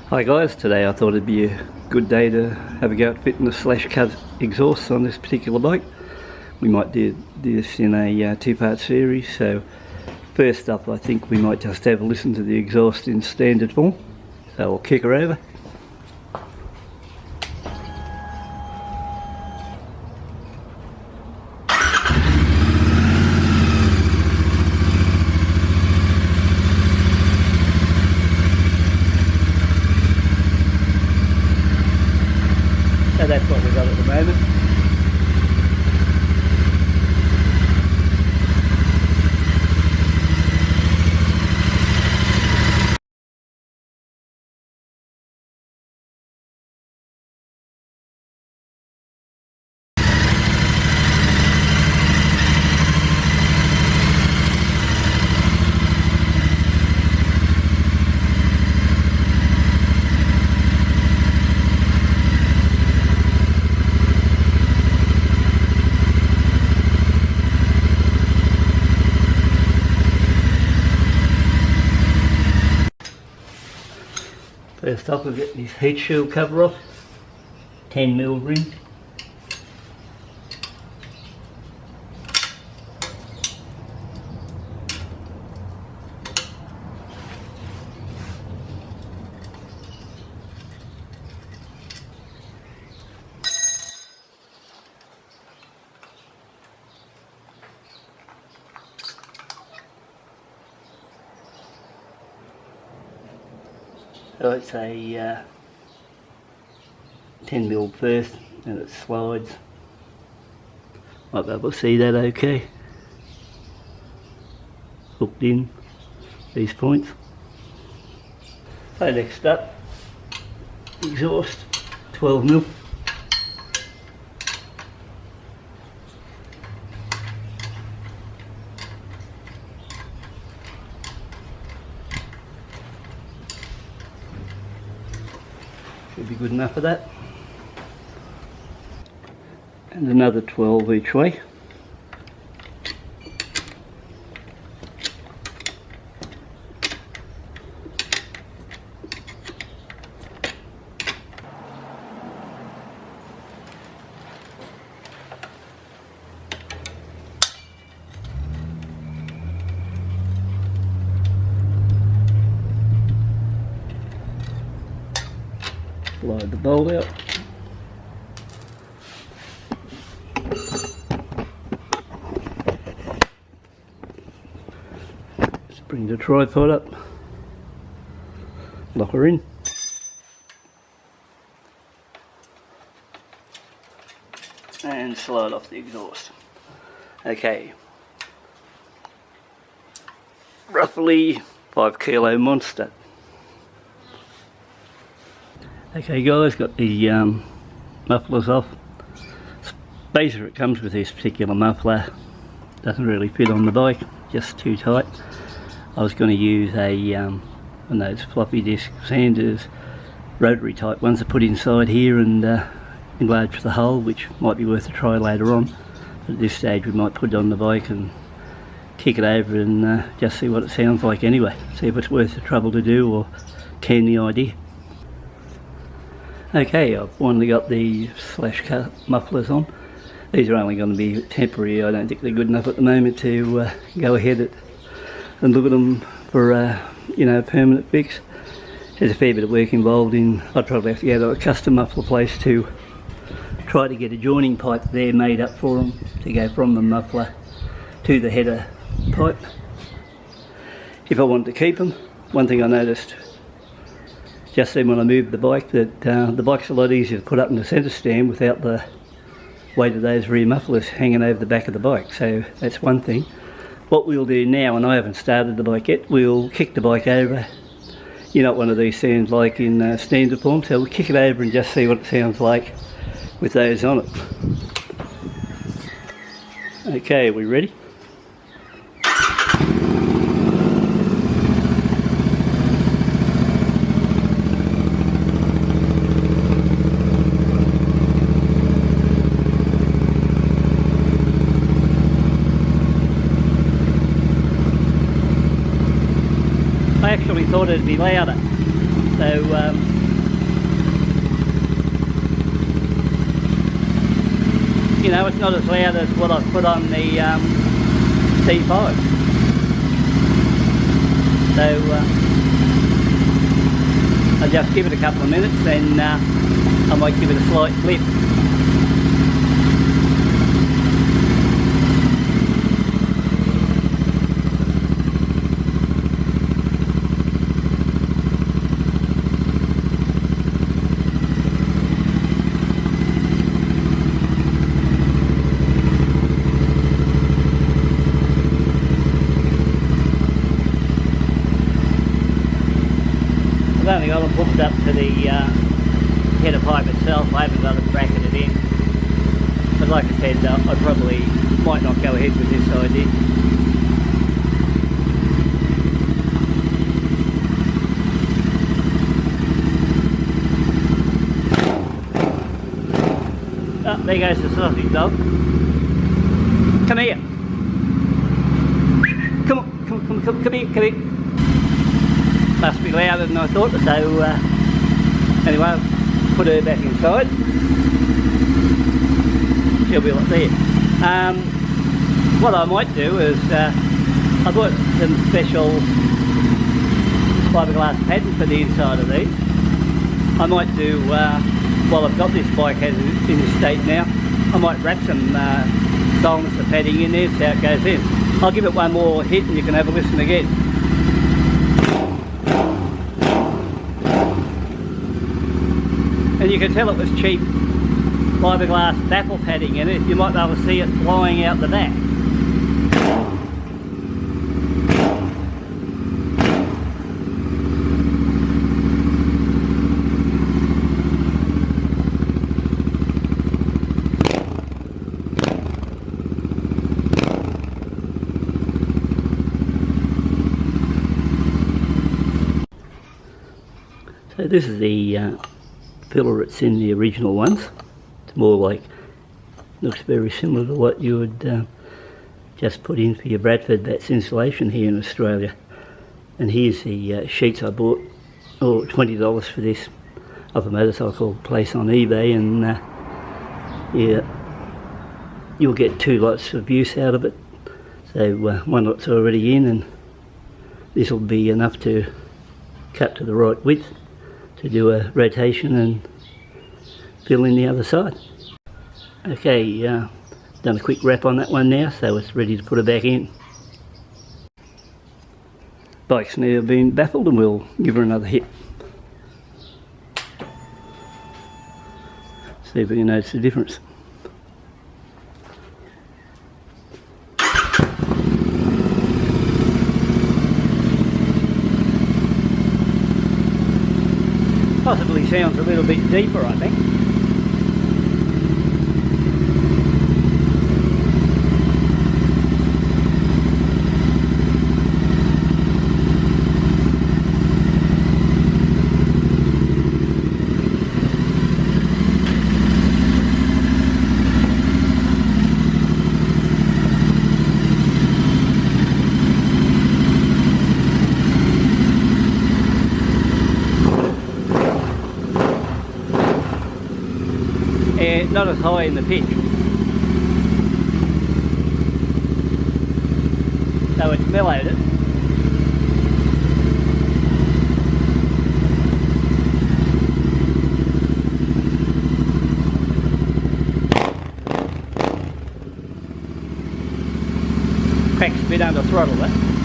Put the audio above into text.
Hi guys, today I thought it'd be a good day to have a go at fitting the slash cut exhaust on this particular bike. We might do this in a two-part series, so first up I think we might just have a listen to the exhaust in standard form. So I'll kick her over. So that's what we've got at the moment. First up, we've got this heat shield cover off, 10mm ring. So it's a 10mm first, and it slides. Might be able to see that okay. Hooked in these points. So next up, exhaust, 12mm. Should be good enough for that. And another 12 each way. Slide the bolt out. Just bring the tripod up, lock her in. And slide off the exhaust. Okay. Roughly 5 kilo monster. Okay guys, got the mufflers off. Spacer it comes with this particular muffler doesn't really fit on the bike, just too tight. I was going to use one of those floppy disk sanders, rotary type ones to put inside here and enlarge the hole, which might be worth a try later on. But at this stage we might put it on the bike and kick it over and just see what it sounds like anyway. See if it's worth the trouble to do or can the idea. Okay, I've finally got the slash cut mufflers on. These are only going to be temporary. I don't think they're good enough at the moment to go ahead and look at them for you know, permanent fix. There's a fair bit of work involved in. I'd probably have to go to a custom muffler place to try to get a joining pipe there made up for them to go from the muffler to the header pipe. If I wanted to keep them, one thing I noticed just then when I moved the bike, that the bike's a lot easier to put up in the centre stand without the weight of those rear mufflers hanging over the back of the bike. So that's one thing. What we'll do now, and I haven't started the bike yet, we'll kick the bike over. You know what one of these sounds like in standard form, so we'll kick it over and just see what it sounds like with those on it. Okay, are we ready? I actually thought it'd be louder. So you know, it's not as loud as what I've put on the C5. So I'll just give it a couple of minutes, then I might give it a slight flip. I've only got them hooked up to the header pipe itself. I haven't got it bracketed in. But like I said, I probably might not go ahead with this idea. Oh, there goes the sausage dog. Come here. Come on, come here. Must be louder than I thought, so anyway, I'll put her back inside. She'll be up there. What I might do is, I bought some special fiberglass padding for the inside of these. I might do, while I've got this bike as in this state now, I might wrap some silencer padding in there, see how it goes in. I'll give it one more hit and you can have a listen again. And you can tell it was cheap fiberglass baffle padding in it. You might be able to see it flying out the back. So this is the filler that's in the original ones. It's more like, looks very similar to what you would just put in for your Bradford. That's insulation here in Australia. And here's the sheets I bought, $20 for this off a motorcycle place on eBay, and yeah, you'll get 2 lots of use out of it. So one lot's already in, and this will be enough to cut to the right width to do a rotation and fill in the other side. Okay, done a quick wrap on that one now, so it's ready to put it back in. Bike's now been baffled and we'll give her another hit. See if we can notice the difference. Possibly sounds a little bit deeper, I think. Not as high in the pitch, so it's mellowed it. Cracks a bit under throttle, that.